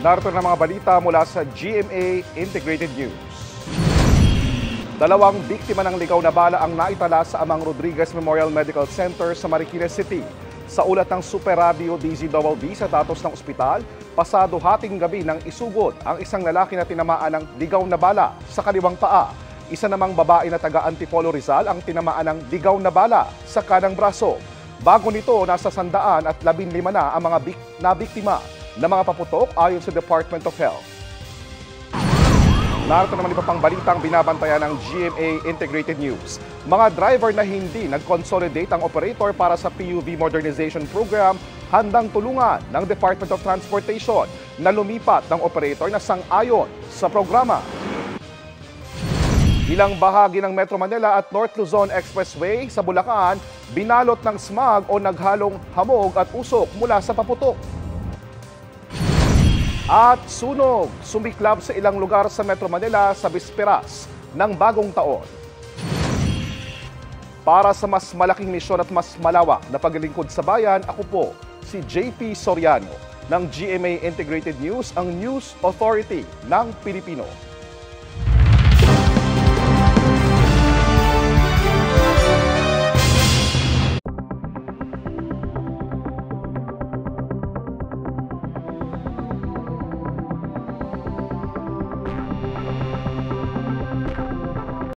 Narito na mga balita mula sa GMA Integrated News. Dalawang biktima ng ligaw na bala ang naitala sa Amang Rodriguez Memorial Medical Center sa Marikina City. Sa ulat ng Super Radio DZWB sa datos ng ospital, pasado hating gabi nang isugod ang isang lalaki na tinamaan ng ligaw na bala sa kaliwang paa. Isa namang babae na taga Antipolo Rizal ang tinamaan ng ligaw na bala sa kanang braso. Bago nito, nasa 115 na ang mga nabiktima na mga paputok ayon sa Department of Health. Narito naman iba pang balitang binabantayan ng GMA Integrated News. Mga driver na hindi nag-consolidate ang operator para sa PUV Modernization Program, handang tulungan ng Department of Transportation na lumipat ng operator na sang-ayon sa programa. Ilang bahagi ng Metro Manila at North Luzon Expressway sa Bulacan binalot ng smog o naghalong hamog at usok mula sa paputok. At sunog, sumiklab sa ilang lugar sa Metro Manila sa bisperas ng bagong taon. Para sa mas malaking misyon at mas malawak na paglilingkod sa bayan, ako po si JP Soriano ng GMA Integrated News, ang News Authority ng Pilipino.